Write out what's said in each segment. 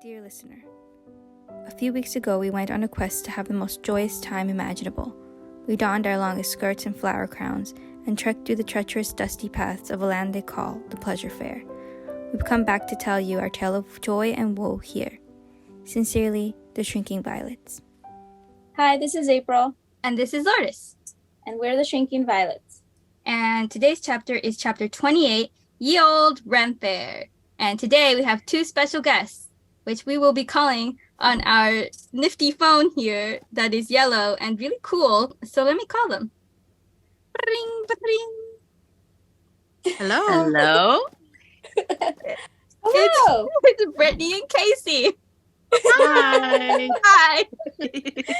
Dear listener, a few weeks ago we went on a quest to have the most joyous time imaginable. We donned our longest skirts and flower crowns and trekked through the treacherous dusty paths of a land they call the Pleasure Faire. We've come back to tell you our tale of joy and woe here. Sincerely, the Shrinking Violets. Hi, this is April. And this is Lourdes. And we're the Shrinking Violets. And today's chapter is chapter 28, Ye Olde Renaissance Faire. And today we have two special guests, which we will be calling on our nifty phone here that is yellow and really cool. So let me call them. Bring, bring. Hello. Hello. It's Brittany and Cassie. Hi. Hi.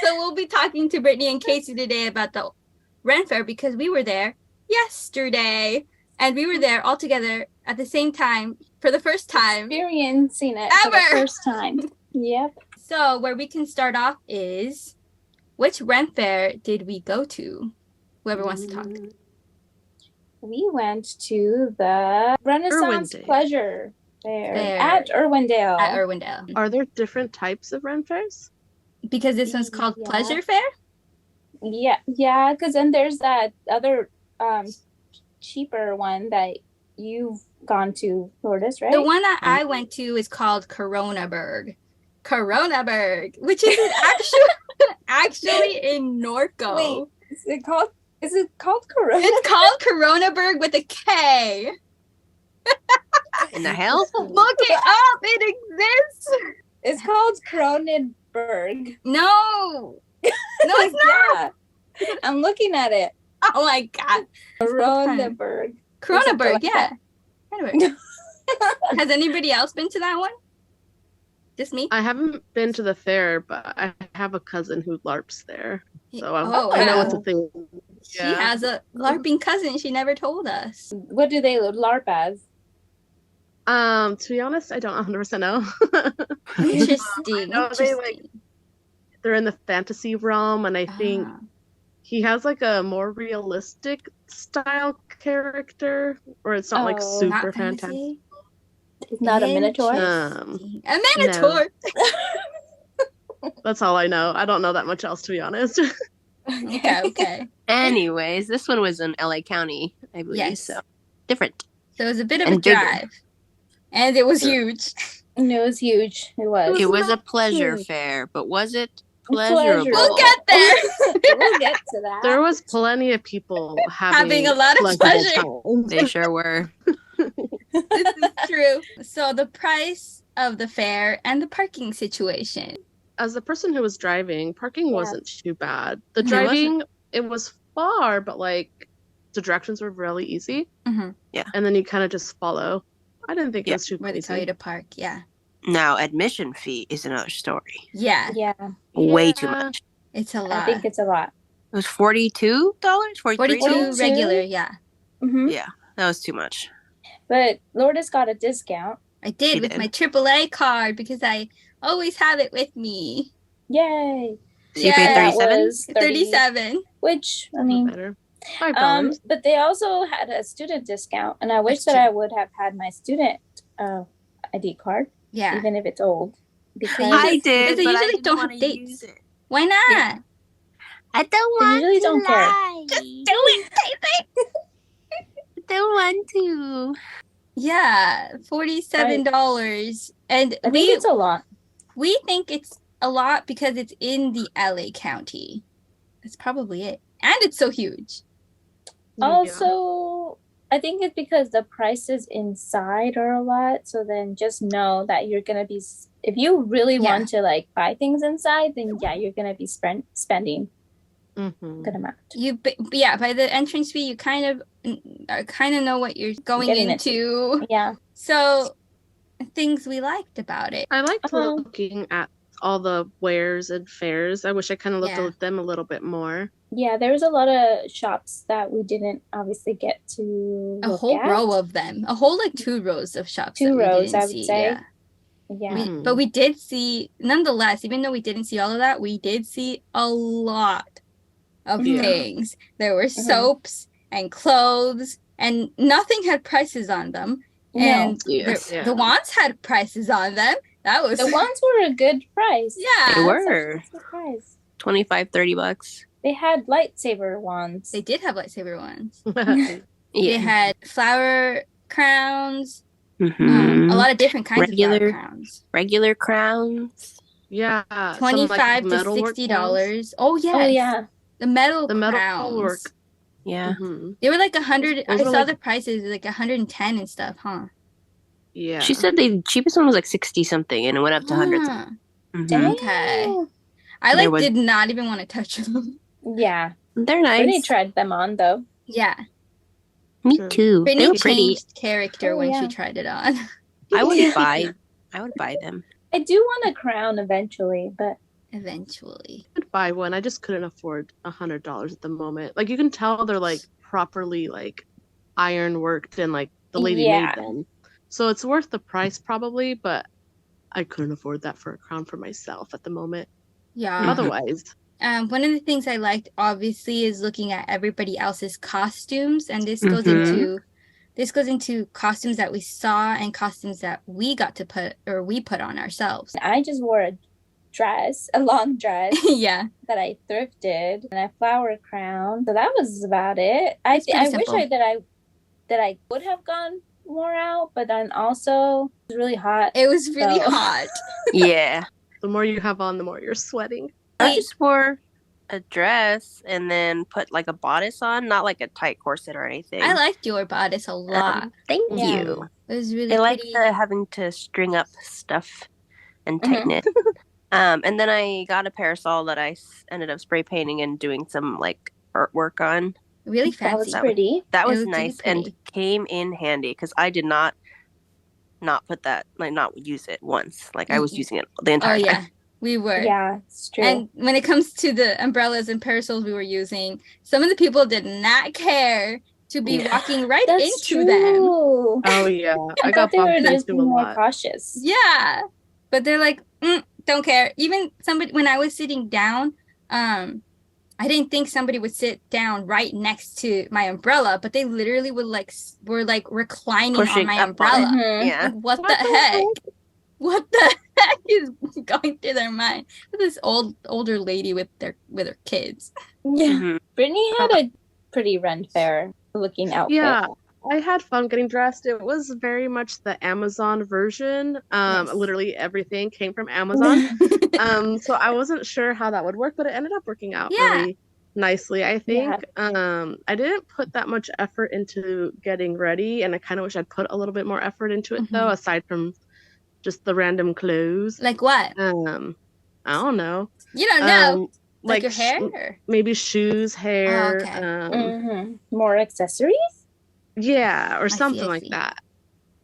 So we'll be talking to Brittany and Cassie today about the Ren Fair because we were there yesterday. And we were there all together at the same time for the first time. Experiencing it ever. For the first time. Yep. So where we can start off is, which Ren Fair did we go to? Whoever wants to talk. We went to the Renaissance Pleasure Faire at Irwindale. At Irwindale. Are there different types of Ren Fairs? Because this one's called Pleasure Fair? Yeah, because then there's that other cheaper one that you've gone to, Lourdes, right? The one that I went to is called Coronaburg, which is actually in Norco. Wait, is it called Corona? It's called Coronaburg with a K. In the hell? Look it up. It exists. It's called Cronenberg. No, it's not. Yeah. I'm looking at it. Oh my God. Cronenberg. Cronenberg, yeah. Cronenberg. Has anybody else been to that one? Just me? I haven't been to the fair, but I have a cousin who LARPs there. So I know it's a thing. She has a LARPing cousin. She never told us. What do they LARP as? To be honest, I don't 100% know. Interesting. They're in the fantasy realm, and I think he has like a more realistic style character, or it's not like super fantastic. It's not a minotaur. A minotaur. No. That's all I know. I don't know that much else, to be honest. Okay. Anyways, this one was in LA County, I believe. Yes. So different. So it was a bit of a drive. And it was huge. And it was huge. It was. It was a pleasure fair, but was it pleasurable? We'll get there. We'll get to that. There was plenty of people having a lot of pleasure. They sure were. This is true. So the price of the fair and the parking situation. As the person who was driving, parking wasn't too bad. The driving, it was far, but like the directions were really easy. Mm-hmm. Yeah. And then you kind of just follow. I didn't think it was too where they tell you to park. Yeah. Now, admission fee is another story. Yeah. Way too much. It's a lot. I think it's a lot. It was $42? $42 regular, yeah. Mm-hmm. Yeah, that was too much. But Lourdes got a discount. I did with my AAA card because I always have it with me. Yay. So you paid 37? 37. Which, I mean, better. $5. But they also had a student discount, and I wish that I would have had my student ID card. Yeah. Even if it's old. Because I did, they but usually I don't have dates. Why not? Yeah. I don't want usually to don't lie. Just do it, Casey. I don't want to. Yeah, $47. And I think it's a lot. We think it's a lot because it's in the LA County. That's probably it. And it's so huge. Also, I think it's because the prices inside are a lot. So then just know that you're going to be, if you really want to like buy things inside, then you're going to be spending a good amount. By the entrance fee, you kind of know what you're going into. Yeah. So things we liked about it. I liked looking at all the wares and fairs. I wish I kind of looked at them a little bit more. Yeah, there was a lot of shops that we didn't obviously get to a whole row of them. A whole 2 rows of shops. 2 rows, I would say. Yeah. But we did see, nonetheless, even though we didn't see all of that, we did see a lot of things. There were soaps and clothes, and nothing had prices on them. And the wands had prices on them, That was The ones were a good price. Yeah. They I was were. actually surprised. $25-$30. They had lightsaber wands. They did have lightsaber ones. Yeah. They had flower crowns. Mhm. A lot of different kinds of flower Regular- crowns. Regular crowns. Yeah. $25 to metalwork $60. Oh yes. Oh yeah. The metal The metal crowns. work. Yeah. Mhm. They were like 100. I Those saw are the prices like 110 and stuff, huh? Yeah. She said the cheapest one was like 60 something and it went up to 100 Ah, something. Dang. Okay. I There like was- did not even want to touch them. Yeah. They're nice. Brittany tried them on though. Yeah. Me True. too. They Brittany were pretty. changed character Oh, when yeah. she tried it on. I would buy them. I do want a crown eventually, but Eventually. I could buy one. I just couldn't afford $100 at the moment. Like you can tell they're like properly like iron worked and like the lady Yeah. made them. So it's worth the price probably, but I couldn't afford that for a crown for myself at the moment. Yeah. Mhm. Otherwise, One of the things I liked obviously is looking at everybody else's costumes, and this goes Mhm. into costumes that we saw and costumes that we got to put on ourselves. I just wore a long dress Yeah. that I thrifted and a flower crown. So that was about it. I It's pretty wish simple. that I would have gone more out, but then also it was really hot. It was really So- hot. Yeah. the more you have on, the more you're sweating. I just wore a dress and then put like a bodice on, not like a tight corset or anything. I liked your bodice a lot. Thank Yeah. you. It was really I like pretty. having to string up stuff and tighten it. And then I got a parasol that I ended up spray painting and doing some like artwork on. Really That was fancy. pretty. That It was was really nice and pretty. came in handy because I did not put that, like not use it once. Like I was using it the Oh entire yeah, time. we were. Yeah, it's true. And when it comes to the umbrellas and parasols we were using, some of the people did not care to be Yeah. walking right That's into them. true. Oh yeah, I I thought got they were bumped just into a more lot. cautious. Yeah, but they're like, don't care. Even somebody, when I was sitting down, I didn't think somebody would sit down right next to my umbrella, but they literally were like reclining Pushing on my up on umbrella. Mhm. it. Yeah. Like, what the heck? What the heck is going through their mind? This older lady with her kids. Yeah. Mhm. Brittany had a pretty Ren Fair looking outfit. Yeah, I had fun getting dressed. It was very much the Amazon version. Yes. Literally everything came from Amazon. So I wasn't sure how that would work, but it ended up working out Yeah. really nicely, I think. I didn't put that much effort into getting ready, and I kind of wish I'd put a little bit more effort into it though, aside from just the random clothes. Like what? I don't know. You don't know. Like your sh- hair? Or? maybe shoes, hair, okay. More accessories? yeah, or see, something I like see. that.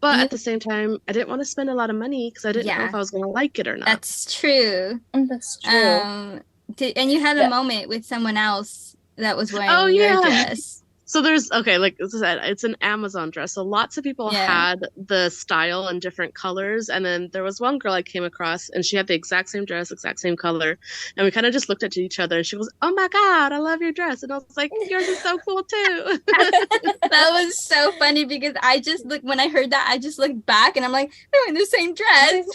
But You- at the same time, I didn't want to spend a lot of money because I didn't know Yeah. if I was going to like it or not. That's true. That's true. And you had a Yeah. moment with someone else that was wearing Oh, your yeah. dress. So there's, okay, like I said, it's an Amazon dress. So lots of people Yeah. had the style in different colors. And then there was one girl I came across and she had the exact same dress, exact same color. And we kind of just looked at each other and she was, oh my God, I love your dress. And I was like, yours is so cool too. That was so funny because I just looked, when I heard that, I just looked back and I'm like, they're wearing the same dress.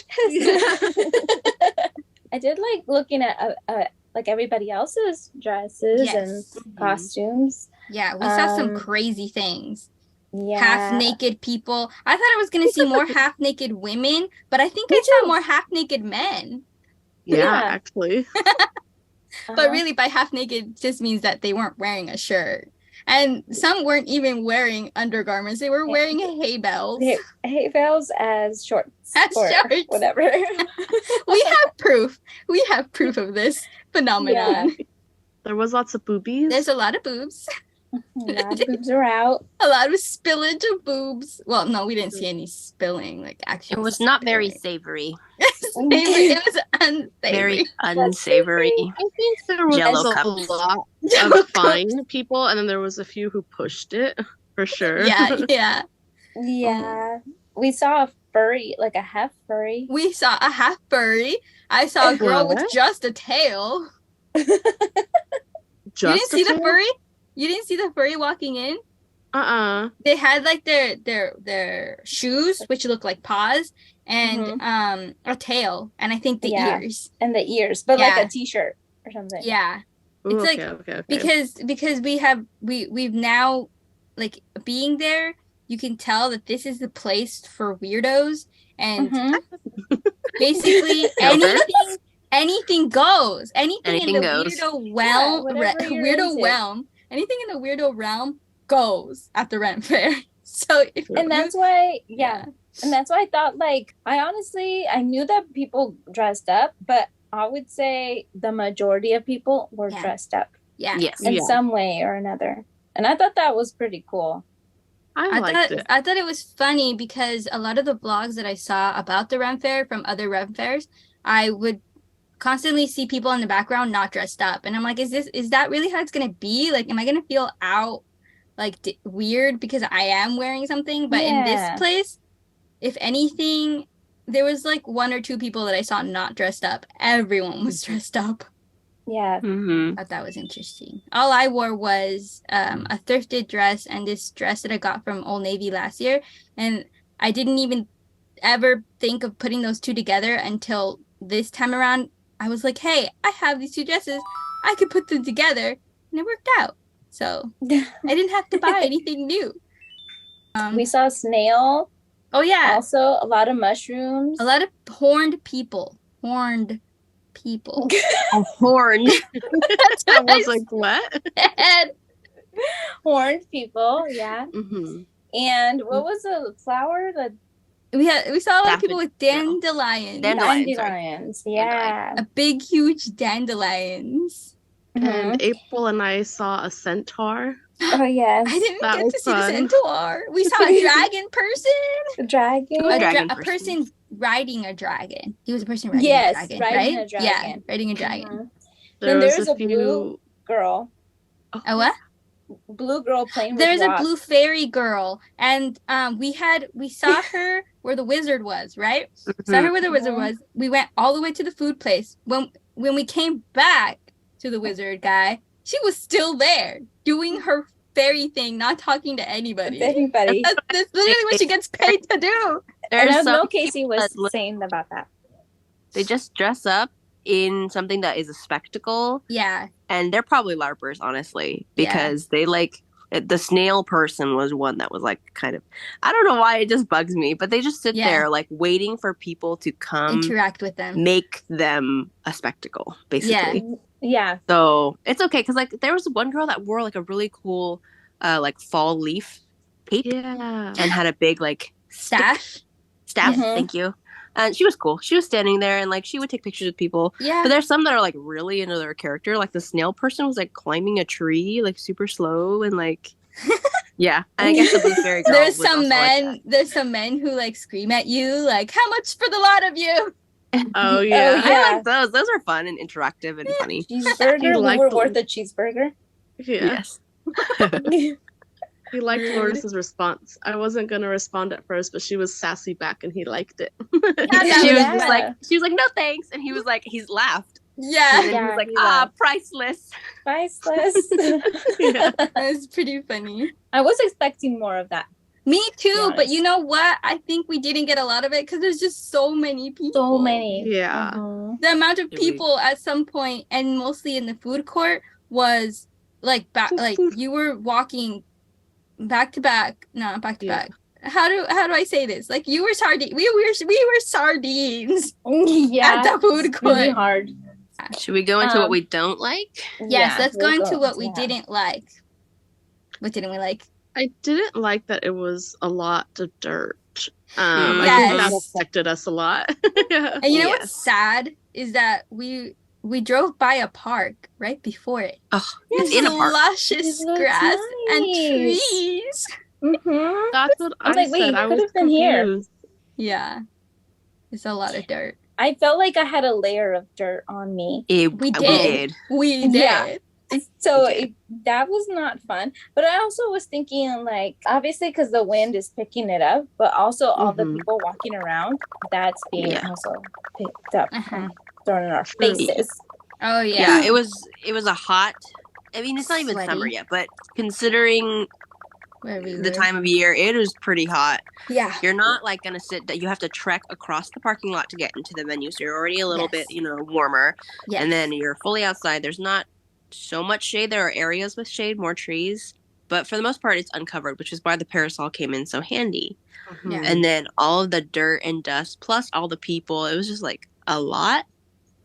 I did like looking at like everybody else's dresses Yes. and costumes. Yeah, we saw some Um, crazy things. Yeah. Half naked people. I thought I was going to see more half naked women, but I think Me I saw too. more half naked men. Yeah, Yeah. actually. But really, by half naked just means that they weren't wearing a shirt. And some weren't even wearing undergarments. They were wearing hay bells. hay veils as shorts. As or shorts. whatever. We have proof. We have proof of this phenomenon. There was lots of boobies. There's a lot of boobs. Yeah, boobs are out. A lot of spillage of boobs. Well, no, we didn't see any spilling. Like actually, It was not very savory. It was unsavory. Very unsavory. I think there was Jello a cups. lot Jello of fine people, and then there was a few who pushed it, for sure. Yeah. Yeah. We saw a furry, like a half furry. We saw a half furry. I saw a girl with What? just a tail. Just You didn't see a the few? furry? You didn't see the furry walking in? Uh-uh. They had like their shoes, which looked like paws, and a tail, and I think the ears. And the ears, but like a t-shirt or something. Yeah. Ooh, It's okay. because we've now, like, being there, you can tell that this is the place for weirdos, and basically anything goes. Anything in the goes. weirdo realm. Anything in the weirdo realm goes at the Ren Fair. So that's why I thought, like, I knew that people dressed up, but I would say the majority of people were dressed up. Yeah. Yes. In some way or another. And I thought that was pretty cool. I thought it was funny because a lot of the blogs that I saw about the Ren Fair from other Ren Fairs, I would constantly see people in the background not dressed up. And I'm like, is that really how it's going to be? Like, am I going to feel out, like, weird because I am wearing something? But in this place, if anything, there was like one or two people that I saw not dressed up. Everyone was dressed up. Yeah. I thought that was interesting. All I wore was a thrifted dress and this dress that I got from Old Navy last year. And I didn't even ever think of putting those two together until this time around. I was like, hey, I have these two dresses. I could put them together. And it worked out. So I didn't have to buy anything new. We saw a snail. Oh, yeah. Also, a lot of mushrooms. A lot of horned people. Horned. A horn. I was like, what? Horned people, yeah. And what was the flower? We saw a lot of people with dandelions. Dandelions, yeah. A big, huge dandelions. And April and I saw a centaur. Oh, yes. I didn't get to see the centaur. We saw a dragon person. A dragon? A person riding a dragon. He was a person riding a dragon, riding right? a dragon. Yeah, riding a dragon. Then there's a blue girl. A what? Blue girl playing with There's rocks. a blue fairy girl, and we saw her where the wizard was, right? Saw her where the wizard was. We went all the way to the food place. When we came back to the wizard guy, she was still there doing her fairy thing, not talking to anybody. That's literally what she gets paid to do. And I know Casey was saying about that. They just dress up in something that is a spectacle. Yeah. And they're probably LARPers, honestly, because they like the snail person was one that was like kind of, I don't know why it just bugs me, but they just sit there like waiting for people to come interact with them, make them a spectacle, basically. Yeah. So it's okay because like there was one girl that wore like a really cool like fall leaf cape and had a big like staff. Thank you. And she was cool. She was standing there and like she would take pictures with people. Yeah. But there's some that are like really into their character. Like the snail person was like climbing a tree like super slow and like yeah. And I guess the blue fairy girl there's some men who like scream at you like, how much for the lot of you? Oh yeah. I like those. Those are fun and interactive and funny. Cheeseburger. We were worth a cheeseburger. Yeah. Yes. He liked Lourdes' response. I wasn't gonna respond at first, but she was sassy back, and he liked it. She was like, no thanks, and he was like, he's laughed. Yeah, and he was like, priceless. That's pretty funny. I was expecting more of that. Me too, but you know what? I think we didn't get a lot of it because there's just so many people. Yeah. The amount of people at some point, and mostly in the food court, was like like you were walking back to back. How do I say this? Like you were sardines. We were sardines. Yeah. At the food court. Really hard. Should we go into what we don't like? Yes, let's go into what we didn't like. What didn't we like? I didn't like that it was a lot of dirt. I think that affected us a lot. And you know what's sad is that we drove by a park right before it. Oh, it's in a park. Luscious grass and trees. Mm-hmm. That's what I was like, said. I could have been confused. Yeah. It's a lot of dirt. I felt like I had a layer of dirt on me. We did. Yeah. So that was not fun. But I also was thinking, like, obviously because the wind is picking it up, but also all the people walking around, that's being also picked up, thrown in our faces. Oh, yeah. Yeah, it was a hot, I mean, it's not even summer yet, but considering the time of year, it was pretty hot. Yeah. You're not like gonna sit that you have to trek across the parking lot to get into the venue, so you're already a little bit, warmer. Yes. And then you're fully outside. There's not so much shade. There are areas with shade, more trees, but for the most part it's uncovered, which is why the parasol came in so handy. Yeah. And then all of the dirt and dust plus all the people, it was just like a lot.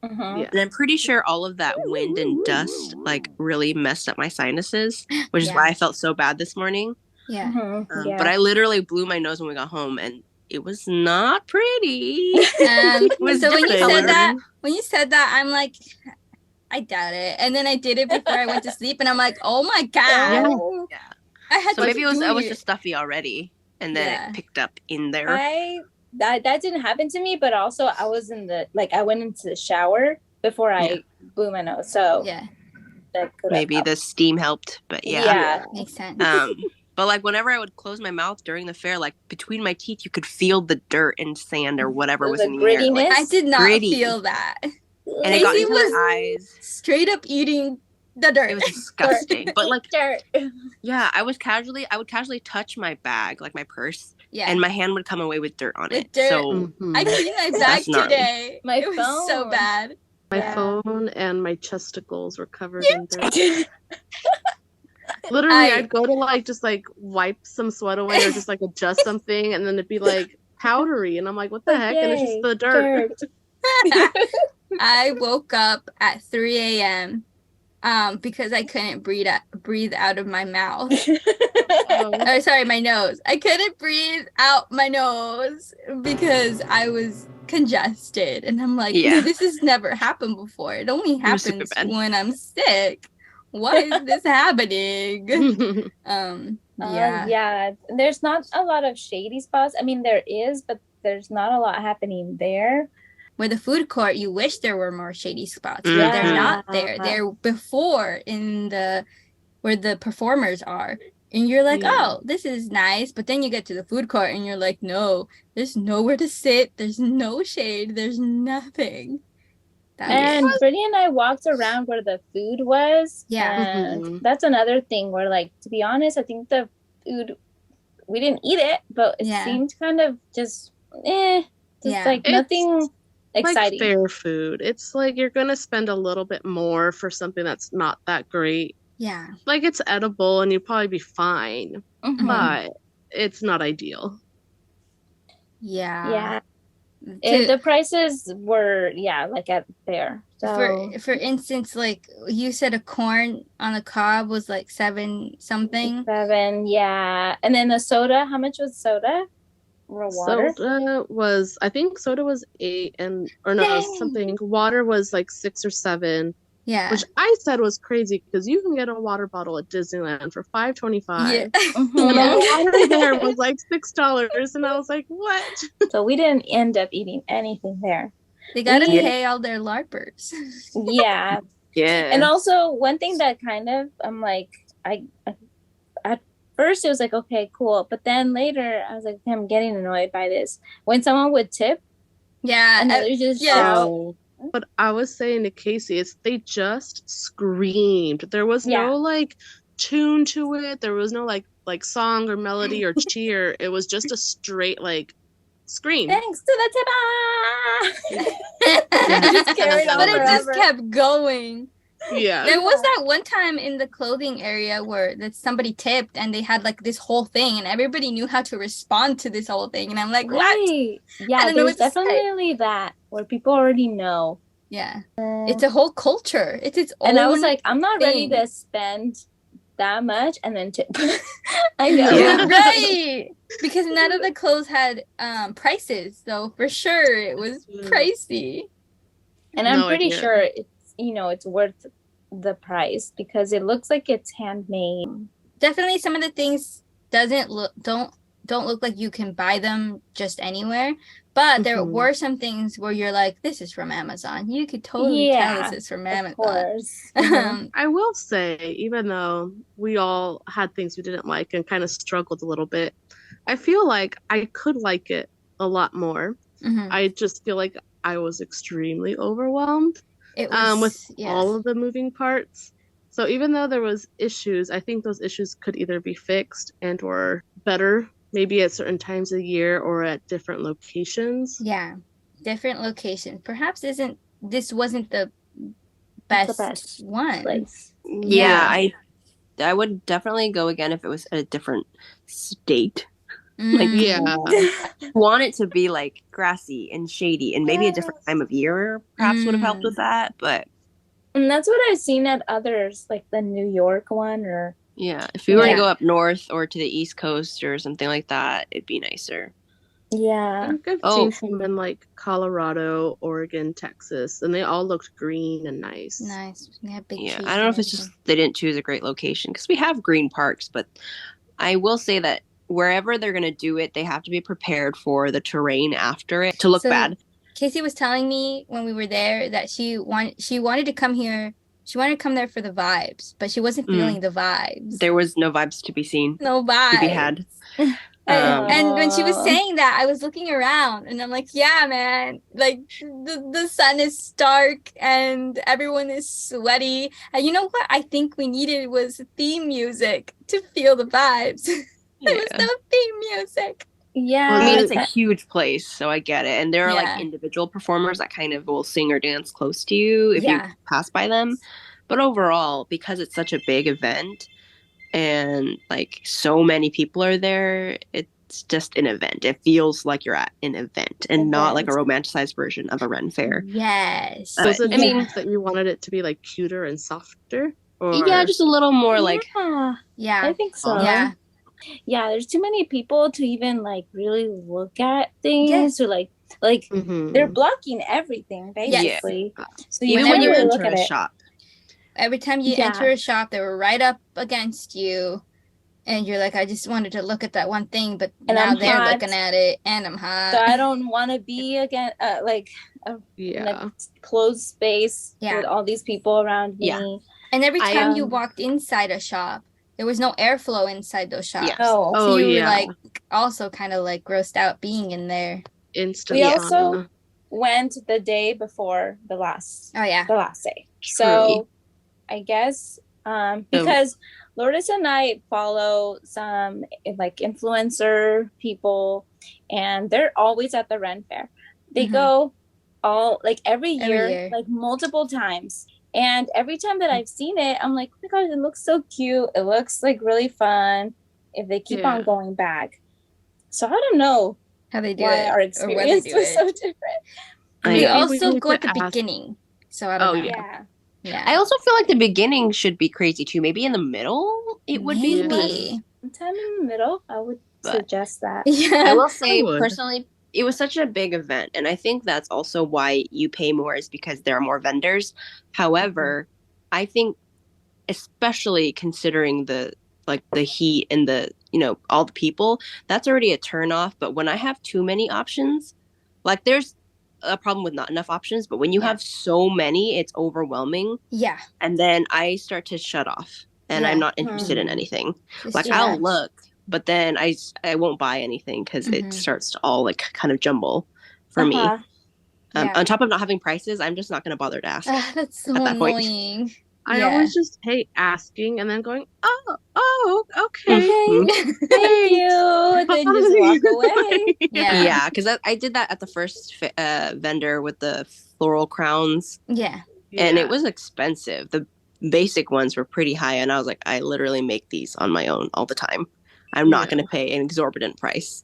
Yeah. And I'm pretty sure all of that wind and dust like really messed up my sinuses, which is why I felt so bad this morning. Yeah. But I literally blew my nose when we got home, and it was not pretty. So when you said that, I'm like, I doubt it. And then I did it before I went to sleep, and I'm like, oh my god. Yeah. I had maybe I was just stuffy already, and then it picked up in there. That didn't happen to me, but also I was I went into the shower before I blew my nose. So maybe the steam helped, but makes sense. But like whenever I would close my mouth during the fair, like between my teeth, you could feel the dirt and sand or whatever was in the air. Like, I did not feel that. And it got into my eyes. Straight up eating the dirt. It was disgusting. But like dirt. Yeah, I would casually touch my bag, like my purse. Yeah. And my hand would come away with dirt on it. Dirt. So I cleaned my bag today. My phone was so bad. My phone and my chesticles were covered in dirt. Literally, I'd go to just wipe some sweat away or just adjust something, and then it'd be powdery, and I'm like, what the heck? And it's just the dirt. I woke up at 3 a.m. Because I couldn't breathe out of my mouth. My nose. I couldn't breathe out my nose because I was congested, and I'm like, this has never happened before. It only happens when I'm sick. Why is this happening? There's not a lot of shady spots. I mean, there is, but there's not a lot happening there. Where the food court, you wish there were more shady spots, but they're not there. They're before where the performers are. And you're like, oh, this is nice. But then you get to the food court and you're like, no, there's nowhere to sit. There's no shade. There's nothing. And Brittany and I walked around where the food was. Yeah. And that's another thing where, to be honest, I think the food, we didn't eat it, but it seemed kind of just nothing exciting. Like fair food. It's you're going to spend a little bit more for something that's not that great. Yeah. It's edible and you'd probably be fine, but it's not ideal. Yeah. Yeah. The prices were at there. So for instance, you said a corn on the cob was $7 something. $7, and then the soda. How much was soda? Or water? I think soda was $8, something. Water was 6 or 7. Yeah, which I said was crazy because you can get a water bottle at Disneyland for $5.25. Yeah. And the water there was $6, and I was like, "What?" So we didn't end up eating anything there. They gotta pay all their LARPers. Yeah. And also one thing that kind of I'm like, I at first it was okay, cool, but then later I was like, I'm getting annoyed by this when someone would tip. Yeah, and they just shout. But I was saying to Casey, they just screamed. There was no tune to it. There was no like song or melody or cheer. It was just a straight scream. Thanks to the tip. But it just kept going. Yeah. There was that one time in the clothing area where somebody tipped and they had this whole thing and everybody knew how to respond to this whole thing, and I'm like, what? Yeah, there's definitely that where people already know. Yeah. It's a whole culture. It's its own. And I was like, I'm not ready to spend that much and then tip. I know. Yeah. Right. Because none of the clothes had prices, so for sure it was pricey. And I'm pretty sure it's worth the price because it looks like it's handmade. Definitely some of the things don't look like you can buy them just anywhere, but there were some things where you're like, this is from Amazon. You could totally tell this is from Amazon. Of course. I will say, even though we all had things we didn't like and kind of struggled a little bit, I feel like I could like it a lot more. I just feel like I was extremely overwhelmed. It was, with all of the moving parts. So even though there was issues, I think those issues could either be fixed and or better, maybe at certain times of the year or at different locations. Yeah, different locations. Perhaps this wasn't the best one. Place. Yeah, I would definitely go again if it was at a different state. Like, Yeah. want it to be like grassy and shady, and maybe a different time of year perhaps would have helped with that. But and that's what I've seen at others, like the New York one, or if we were to go up north or to the East Coast or something like that, it'd be nicer. Yeah. I've seen some in like Colorado, Oregon, Texas, and they all looked green and nice. Yeah, big I don't know if it's just they didn't choose a great location, because we have green parks, but I will say that wherever they're going to do it, they have to be prepared for the terrain after it to look bad. Casey was telling me when we were there that she wanted to come here. She wanted to come there for the vibes, but she wasn't feeling the vibes. There was no vibes to be seen. No vibes. To be had. And when she was saying that, I was looking around and I'm like, yeah, man, like the sun is stark and everyone is sweaty. And you know what I think we needed was theme music to feel the vibes. There was no theme music. Yeah. Well, I mean, it's a huge place, so I get it. And there are like individual performers that kind of will sing or dance close to you if you pass by them. But overall, because it's such a big event and like so many people are there, it's just an event. It feels like you're at an event and not like a romanticized version of a Ren Fair. Yes. So is it that you wanted it to be like cuter and softer? Or... Yeah, just a little more like... Yeah, I think so. Yeah, there's too many people to even like really look at things or like they're blocking everything basically. So you even when you really enter look at a shop. Every time you enter a shop, they were right up against you. And you're like, I just wanted to look at that one thing, but now they're looking at it, and I'm hot. So I don't want to be again, in a closed space with all these people around me. Yeah. And every time you walked inside a shop, there was no airflow inside those shops. So you were like also kind of like grossed out being in there. We also went the day before the last day. True. So I guess because Lourdes and I follow some like influencer people, and they're always at the Ren Fair. They go every year, like multiple times. And every time that I've seen it, I'm like, oh my God, it looks so cute. It looks like really fun if they keep on going back. So I don't know how they do why it our experience was so different. We also go at the beginning. So I don't know. Yeah. I also feel like the beginning should be crazy too. Maybe in the middle it would be less. Sometime in the middle, I would suggest that. Yeah. I will say personally, it was such a big event, and I think that's also why you pay more, is because there are more vendors. However, I think especially considering the heat and the all the people, that's already a turn off. But when I have too many options, like there's a problem with not enough options, but when you have so many, it's overwhelming. Yeah. And then I start to shut off and I'm not interested in anything. I'll look, but then I won't buy anything because it starts to all like kind of jumble for me. On top of not having prices, I'm just not going to bother to ask. That's so annoying. I always just hate asking and then going, oh, okay. Thank you. And then just walk away. Yeah, because I did that at the first vendor with the floral crowns. Yeah. And it was expensive. The basic ones were pretty high, and I was like, I literally make these on my own all the time. I'm not going to pay an exorbitant price.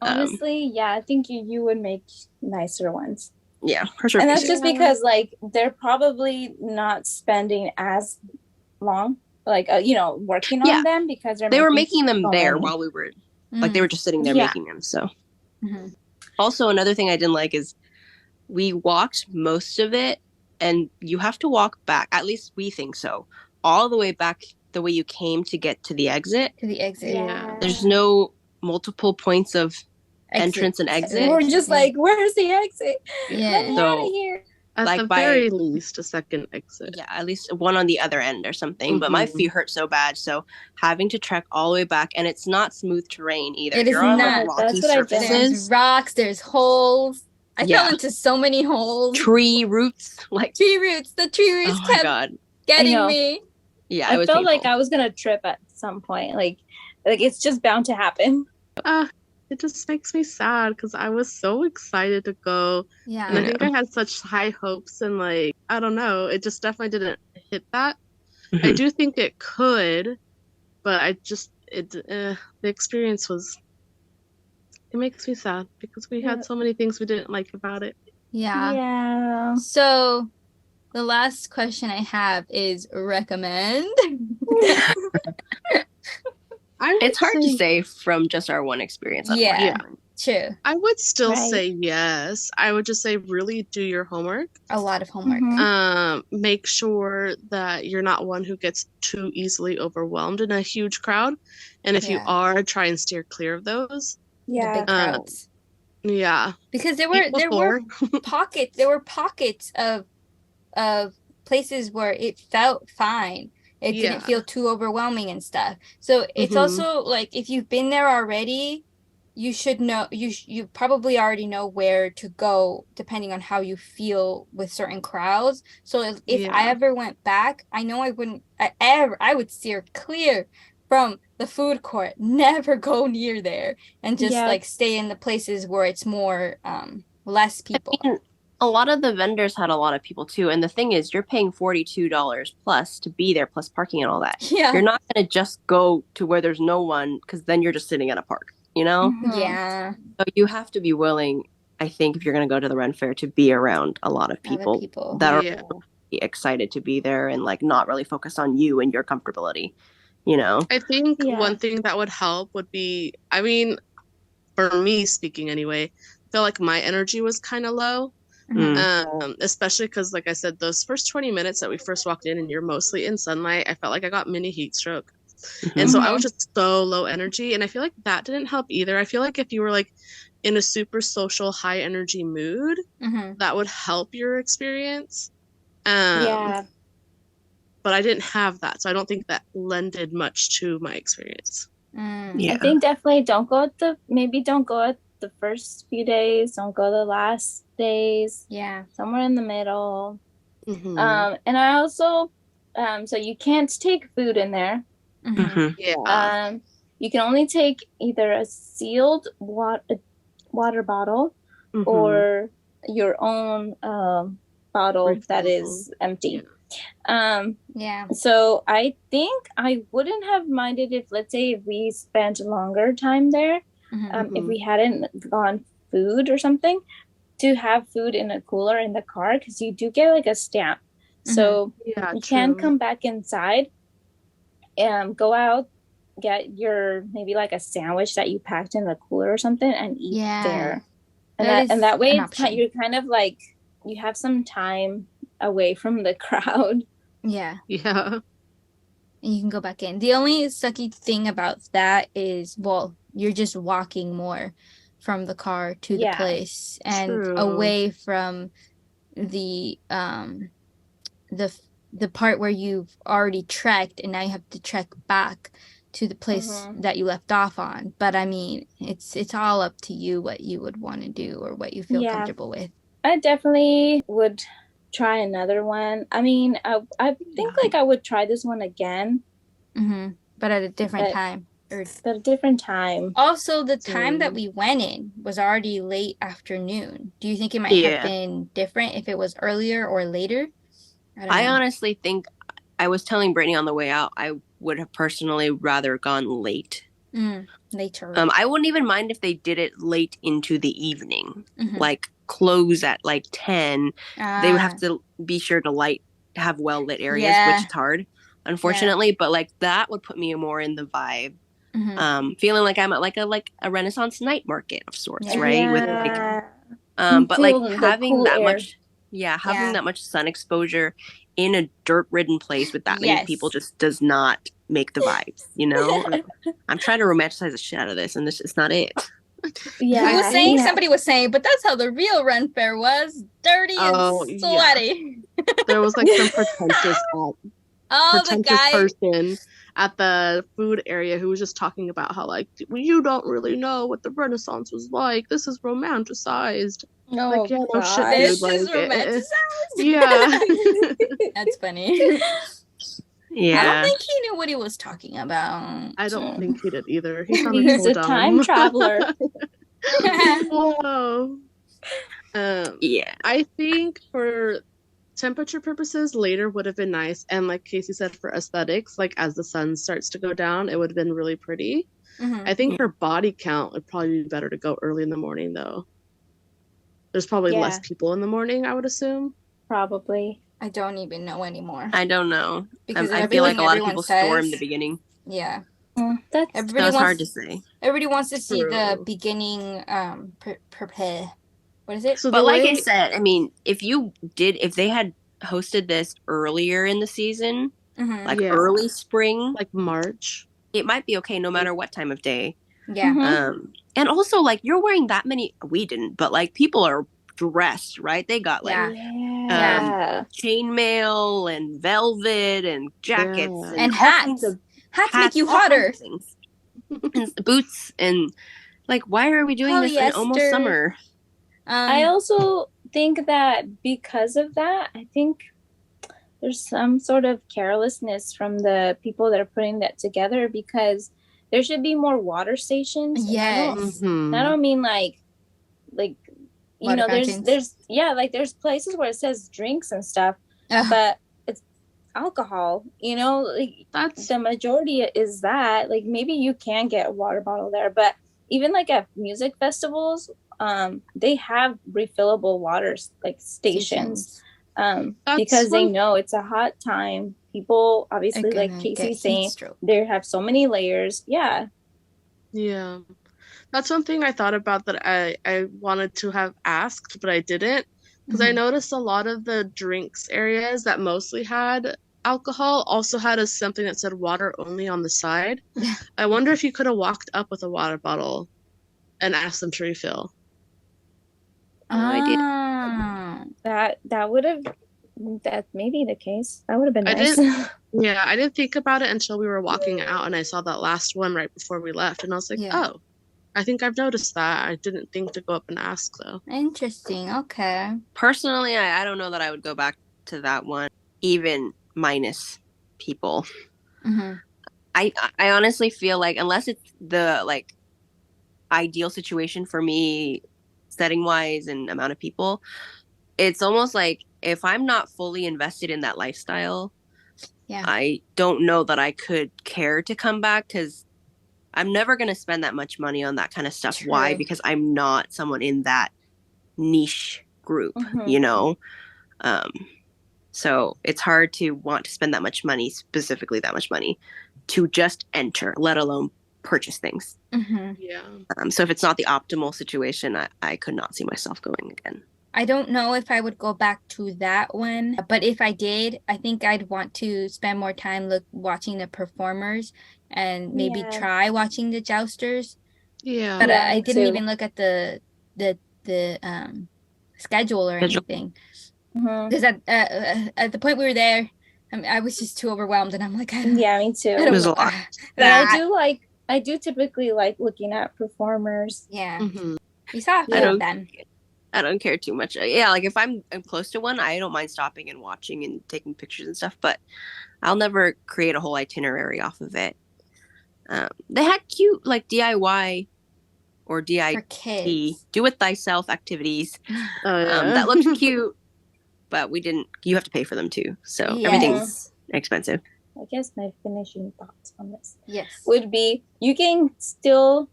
Honestly, I think you would make nicer ones. Yeah, for sure. And that's just because they're probably not spending as long, working on them, because they were making them there while we were they were just sitting there making them. So also another thing I didn't like is we walked most of it, and you have to walk back, at least we think so, all the way back the way you came to get to the exit. There's no multiple points of entrance and exit. We're just like, where's the exit? Yeah. Get out of here. At the very least, a second exit. Yeah, at least one on the other end or something. But my feet hurt so bad, so having to trek all the way back, and it's not smooth terrain either. It is not. Rocky surfaces. There's rocks. There's holes. I fell into so many holes. Tree roots, tree roots. The tree roots kept getting me. Yeah, I it was felt like painful. I was gonna trip at some point. Like it's just bound to happen. It just makes me sad because I was so excited to go. Yeah. And I think I had such high hopes and like, I don't know, it just definitely didn't hit that. I do think it could, but the experience it makes me sad because we had so many things we didn't like about it. Yeah. Yeah. So the last question I have is recommend. It's hard to say from just our one experience. Yeah, true. I would still Right. say yes. I would just say really do your homework. A lot of homework. Make sure that you're not one who gets too easily overwhelmed in a huge crowd. And if you are, try and steer clear of those. The big crowds. Yeah. Because there were pockets of places where it felt fine. It didn't feel too overwhelming and stuff. So it's also like if you've been there already, you should know you probably already know where to go depending on how you feel with certain crowds. So if I ever went back, I know I would steer clear from the food court, never go near there, and just like stay in the places where it's more less people. I mean, a lot of the vendors had a lot of people too, and the thing is, you're paying $42 plus to be there, plus parking and all that. Yeah, you're not gonna just go to where there's no one, because then you're just sitting at a park, you know? Yeah. So you have to be willing, I think, if you're gonna go to the Ren Fair, to be around a lot of people that are really excited to be there and like not really focused on you and your comfortability, you know? I think one thing that would help would be, I mean, for me speaking anyway, I feel like my energy was kind of low. Especially because, like I said, those first 20 minutes that we first walked in and you're mostly in sunlight, I felt like I got mini heat stroke. And so I was just so low energy, and I feel like that didn't help either. I feel like if you were like in a super social, high energy mood, that would help your experience. But I didn't have that, so I don't think that lended much to my experience. I think definitely don't go at the first few days, don't go the last days, somewhere in the middle. And I also so you can't take food in there. You can only take either a sealed water bottle or your own bottle that is empty. So I think I wouldn't have minded if, let's say, if we spent longer time there, if we hadn't gone food or something, to have food in a cooler in the car, because you do get like a stamp. So you can come back inside and go out, get your maybe like a sandwich that you packed in the cooler or something and eat there. And that way you're kind of like, you have some time away from the crowd. And you can go back in. The only sucky thing about that is, well, you're just walking more from the car to the place and away from the part where you've already trekked, and now you have to trek back to the place that you left off on. But I mean, it's all up to you what you would want to do or what you feel comfortable with. I definitely would try another one. I mean, I think like I would try this one again, but at a different time. At a different time. Also, the time that we went in was already late afternoon. Do you think it might have been different if it was earlier or later? I honestly think, I was telling Brittany on the way out, I would have personally rather gone late. Later. I wouldn't even mind if they did it late into the evening, like close at like 10. They would have to be sure to have well lit areas, which is hard, unfortunately. But like that would put me more in the vibe. Feeling like I'm at like a Renaissance night market of sorts, right? With like, but like having that much, having that much sun exposure in a dirt-ridden place with that many people just does not make the vibes, you know? I'm trying to romanticize the shit out of this, and this is not it. Somebody was saying, but that's how the real Ren Fair was, dirty and sweaty. There was like some pretentious person at the food area who was just talking about how like, you don't really know what the Renaissance was like. This is romanticized. No, like, shit, this is romanticized. Yeah. That's funny. I don't think he knew what he was talking about. I don't think he did either. He He's a time traveler. Whoa. I think for temperature purposes, later would have been nice. And like Casey said, for aesthetics, like as the sun starts to go down, it would have been really pretty. I think for body count, it'd probably be better to go early in the morning, though. There's probably less people in the morning, I would assume. Probably. I don't even know anymore. I don't know. Because I feel like a lot of people storm the beginning. Yeah. That's hard to say. Everybody wants to see the beginning what is it? So but like I said, I mean, if they had hosted this earlier in the season, like early spring, like March, it might be okay no matter what time of day. Yeah. And also like you're wearing that many, we didn't, but like people are dressed, right? They got like chainmail and velvet and jackets and hats. Hats make you hotter. And boots and like, why are we doing this in almost summer? I also think that because of that, I think there's some sort of carelessness from the people that are putting that together, because there should be more water stations. Yes. I don't mean like you know, there's places where it says drinks and stuff, but it's alcohol, you know, like that's the majority is that. Like maybe you can get a water bottle there, but even like at music festivals, they have refillable water like stations, because they know it's a hot time. People obviously, like Casey's saying, they have so many layers. Yeah. That's one thing I thought about that I wanted to have asked, but I didn't, because I noticed a lot of the drinks areas that mostly had alcohol also had something that said water only on the side. I wonder if you could have walked up with a water bottle and asked them to refill. That may be the case. That would have been nice. I didn't think about it until we were walking out and I saw that last one right before we left, and I was like, oh, I think I've noticed that. I didn't think to go up and ask, though. Interesting. Okay. Personally, I don't know that I would go back to that one, even minus people. I honestly feel like unless it's the like ideal situation for me, setting wise and amount of people, it's almost like if I'm not fully invested in that lifestyle, I don't know that I could care to come back, because I'm never going to spend that much money on that kind of stuff. True. Why? Because I'm not someone in that niche group, you know? So it's hard to want to spend that much money, specifically that much money, to just enter, let alone purchase things. So if it's not the optimal situation, I could not see myself going again. I don't know if I would go back to that one, but if I did, I think I'd want to spend more time watching the performers and maybe try watching the jousters. But I didn't even look at the schedule or anything. Because at the point we were there, I was just too overwhelmed, and I'm like, me too. It was a lot. But I do typically like looking at performers. We saw a few of them. I don't care too much. Yeah, like if I'm close to one, I don't mind stopping and watching and taking pictures and stuff, but I'll never create a whole itinerary off of it. They had cute like DIY or DIY do it thyself activities that looked cute, but we didn't. You have to pay for them too, so everything's expensive. I guess my finishing thoughts on this would be you can still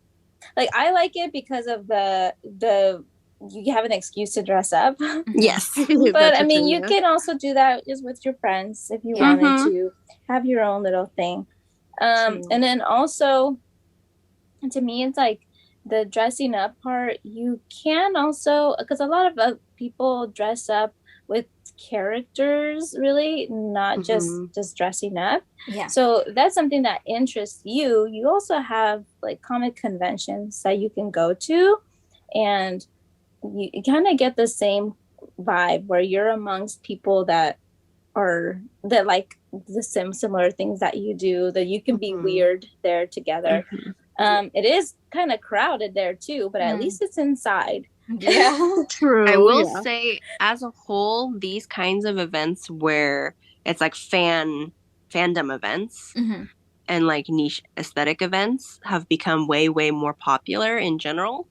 like I like it because of the you have an excuse to dress up. Yes. But I mean, you can also do that just with your friends if you wanted to have your own little thing. And then also, to me, it's like the dressing up part. You can also, because a lot of people dress up with characters, really, not just dressing up. So that's something that interests you. You also have like comic conventions that you can go to, and you kind of get the same vibe where you're amongst people that like the similar things that you do, that you can be weird there together. It is kind of crowded there too, but at least it's inside. True. I will say, as a whole, these kinds of events where it's like fan fandom events and like niche aesthetic events have become way, way more popular in general.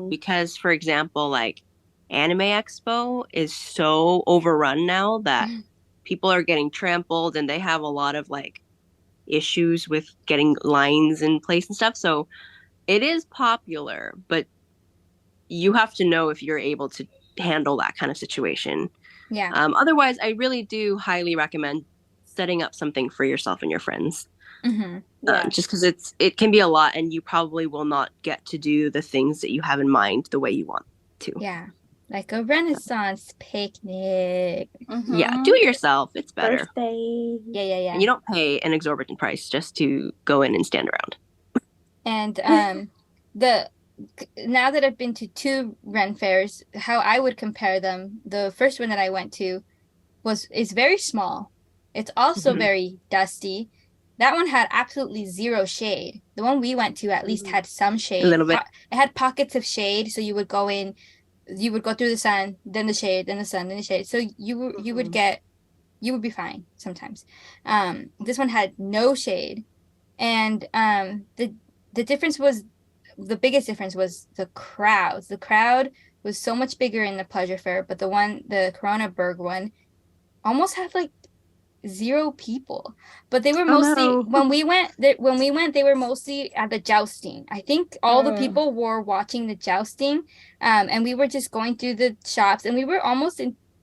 Because, for example, like Anime Expo is so overrun now that people are getting trampled and they have a lot of like issues with getting lines in place and stuff. So it is popular, but you have to know if you're able to handle that kind of situation. Yeah. Otherwise, I really do highly recommend setting up something for yourself and your friends. Just because it can be a lot, and you probably will not get to do the things that you have in mind the way you want to. Yeah. Like a Renaissance picnic. Yeah, do it yourself. It's better. Birthday. Yeah. And you don't pay an exorbitant price just to go in and stand around. And now that I've been to 2 Ren fairs, how I would compare them, the first one that I went to is very small. It's also very dusty. That one had absolutely zero shade. The one we went to at least had some shade. A little bit. It had pockets of shade, so you would go in, you would go through the sun, then the shade, then the sun, then the shade. So you would be fine sometimes. This one had no shade, and the difference was, the biggest difference was the crowds. The crowd was so much bigger in the pleasure fair, but the Coronaburg one almost had like 0 people. But they were mostly when we went they were mostly at the jousting. I think all the people were watching the jousting, and we were just going through the shops, and we were almost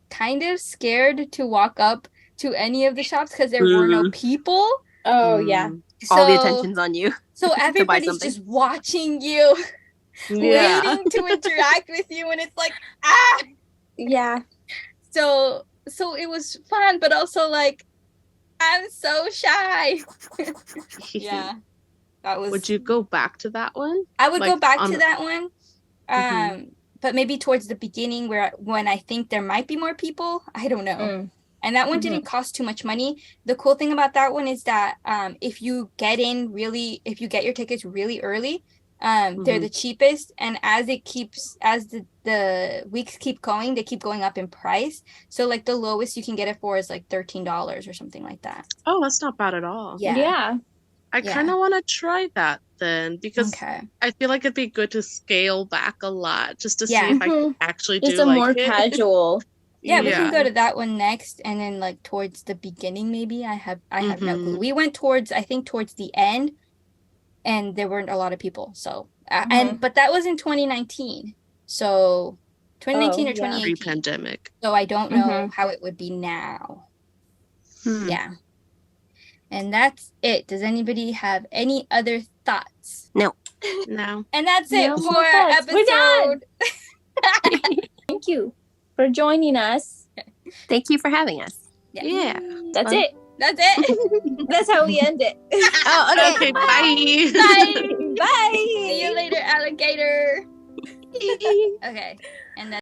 kind of scared to walk up to any of the shops because there were no people. Yeah. So, all the attention's on you. So everybody's just watching you, waiting to interact with you, and it's like, Yeah. So it was fun, but also like, I'm so shy. Yeah. That was. Would you go back to that one? I would go back to that one. But maybe towards the beginning when I think there might be more people. I don't know. And that one didn't cost too much money. The cool thing about that one is that if you get your tickets really early, they're the cheapest. And as the weeks keep going, they keep going up in price. So like the lowest you can get it for is like $13 or something like that. Oh, that's not bad at all. Yeah. I kind of want to try that then, because I feel like it'd be good to scale back a lot just to see if I can actually do a more casual. Yeah, we can go to that one next, and then like towards the beginning, maybe I have no clue. We went towards the end, and there weren't a lot of people. So but that was in 2019, so 2019 or 2018, pre-pandemic. So I don't know how it would be now. Yeah, and that's it. Does anybody have any other thoughts? No. And that's it for our episode. We're done. Thank you for joining us. Thank you for having us. Yeah. That's it. That's how we end it. Okay, bye. Bye. See you later, alligator. Okay. And